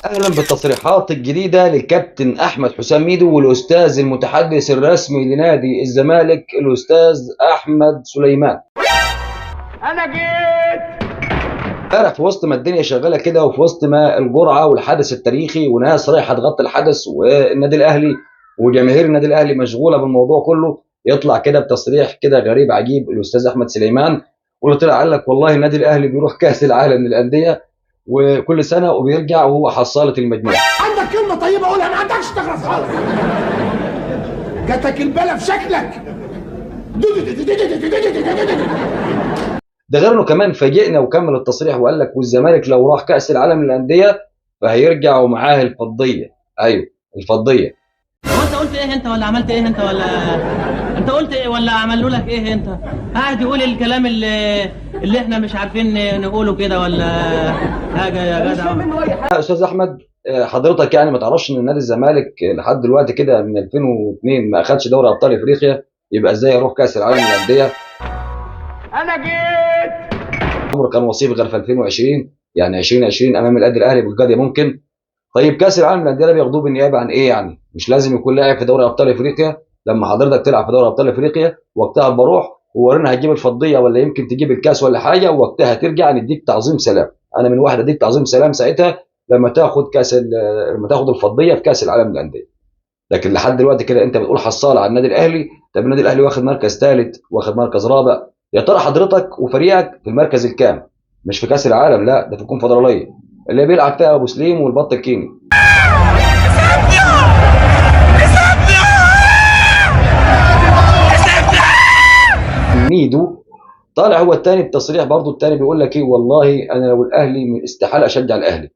اهلا بالتصريحات الجديده للكابتن احمد حسام ميدو والاستاذ المتحدث الرسمي لنادي الزمالك الاستاذ احمد سليمان. انا جيت. امبارح في وسط ما الدنيا شغاله كده وفي وسط ما الجرعه والحدث التاريخي وناس رايحه تغطي الحدث والنادي الاهلي وجماهير النادي الاهلي مشغوله بالموضوع كله، يطلع كده بتصريح كده غريب عجيب الاستاذ احمد سليمان، واللي طلع قال لك والله النادي الاهلي بيروح كاس العالم للانديه وكل سنه وبيرجع وهو حصاله المجموعه. عندك كلمه طيبه قولها، ما عندكش تغرس خالص. جاتك البلا في شكلك. ده غير انه كمان فاجئنا وكمل التصريح وقال لك والزمالك لو راح كاس العالم للانديه فهيرجع ومعاه الفضيه. ايوه الفضيه. هو انت قلت ايه انت ولا عملت ايه انت ولا انت قلت ايه ولا عملوا لك ايه انت؟ قاعد يقول الكلام اللي احنا مش عارفين نقوله كده ولا حاجه يا جدع. يا استاذ احمد، حضرتك يعني ما تعرفش ان نادي الزمالك لحد دلوقتي كده من 2002 ما اخدش دوري ابطال افريقيا، يبقى ازاي يروح كاس العالم للانديه؟ انا جيت. عمره كان وصيف غير في 2020، يعني 2020 امام النادي الاهلي بالقضيه ممكن. طيب كاس العالم للانديه ده بياخدوه بالنيابه عن ايه يعني؟ مش لازم يكون لاعب في دوري ابطال افريقيا؟ لما حضرتك تلعب في دوري ابطال افريقيا وقتها بروح وورينا هتجيب الفضيه ولا يمكن تجيب الكاس ولا حاجه، ووقتها ترجع نديك تعظيم سلام. انا من واحد اديك تعظيم سلام ساعتها لما تاخد لما تاخد الفضيه في كاس العالم للانديه. لكن لحد دلوقتي كده انت بتقول حصال على النادي الاهلي. طب النادي الاهلي واخد مركز ثالث واخد مركز رابع، يا ترى حضرتك وفريقك في المركز الكام؟ مش في كاس العالم، لا ده في الكونفدراليه اللي بيلعب فيها ابو سليم والبط الكيني. ميدو طالع هو الثاني بتصريح برضه، الثاني بيقول لك ايه، والله انا لو الاهلي استحاله اشجع الاهلي.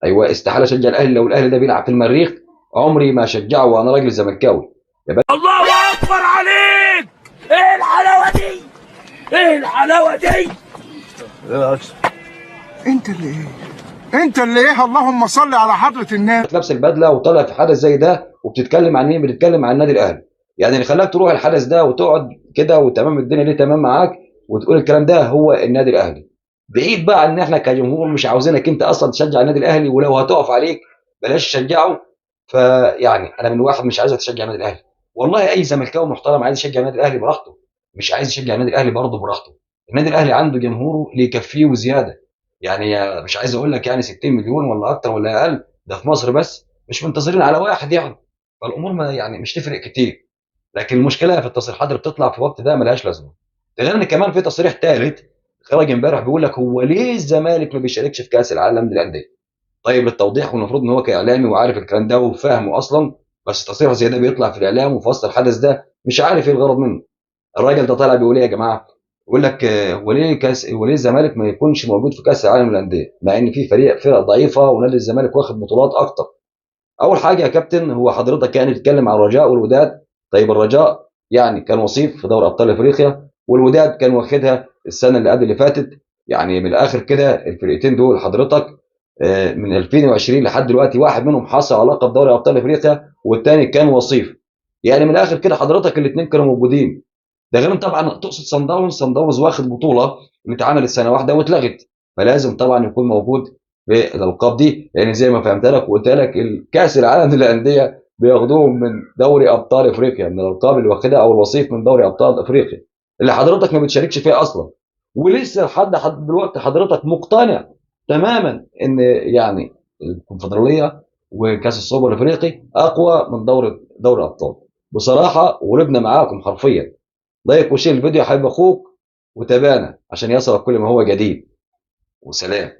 ايوه استحاله اشجع الاهلي، لو الاهلي ده بيلعب في المريخ عمري ما اشجعه وانا راجل زملكاوي. الله اكبر عليك. ايه الحلاوه دي؟ ايه الحلاوه دي؟ انت اللي ايه اللهم صل على حضرة النبي. لابس البدله وطالع في حدث زي ده وبتتكلم عن مين؟ بتتكلم عن النادي الاهلي. يعني اللي خلاك تروح الحدث ده وتقعد كده وتمام الدنيا ليه تمام معاك وتقول الكلام ده هو النادي الاهلي. بعيد بقى ان احنا كجمهور مش عاوزينك انت اصلا تشجع النادي الاهلي، ولو هتقف عليك بلاش تشجعه. فيعني انا من واحد مش عايزك تشجع النادي الاهلي. والله اي زملكاوي محترم عايز يشجع النادي الاهلي براحته، مش عايز يشجع النادي الاهلي برضه براحته. النادي الاهلي عنده جمهوره اللي يكفيه وزياده. يعني مش عايز اقول لك يعني 60 مليون ولا اكتر ولا اقل، ده في مصر بس، مش منتظرين على واحد يعني. فالامور ما يعني مش تفرق كتير. لكن المشكله في التصريحات اللي بتطلع في الوقت ده ملهاش لازمه. ده غير ان كمان في تصريح ثالث خرج امبارح بيقول لك هو ليه الزمالك ما بيشاركش في كاس العالم للانديه؟ طيب للتوضيح، والمفروض ان هو كاعلامي وعارف الكلام ده وفاهمه اصلا، بس تصريح زي ده بيطلع في الاعلام وفي وسط الحدث ده مش عارف ايه الغرض منه. الراجل ده طالع بيقول ايه يا جماعه؟ يقول لك وليه الزمالك ما يكونش موجود في كاس العالم للانديه مع ان في فرق ضعيفه ونادي الزمالك واخد بطولات اكتر. اول حاجه يا كابتن، هو حضرتك يعني بتتكلم عن الرجاء والوداد. طيب الرجاء يعني كان وصيف في دوري ابطال افريقيا، والوداد كان واخدها السنه اللي قبل اللي فاتت. يعني من الاخر كده الفرقتين دول حضرتك من 2020 لحد دلوقتي واحد منهم حصل على لقب دوري ابطال افريقيا والثاني كان وصيف. يعني من الاخر كده حضرتك الاثنين كانوا موجودين. ده غير طبعا تقصد صن داونز واخد بطوله اللي اتعملت سنه واحده واتلغت، فلازم طبعا يكون موجود في الالقاب دي، لان زي ما فهمت لك وقلت لك الكاس العالم للانديه بياخدوهم من دوري ابطال افريقيا، من الالقاب اللي واخدها او الوصيف من دوري ابطال افريقيا اللي حضرتك ما بتشاركش فيها اصلا. ولسه لحد دلوقتي حضرتك مقتنع تماما ان يعني الكونفدراليه وكاس السوبر الافريقي اقوى من دوري الابطال. بصراحه غلبنا معاكم حرفيا. لايك وشير الفيديو يا حبيب اخوك، وتابعنا عشان يصلك كل ما هو جديد. وسلام.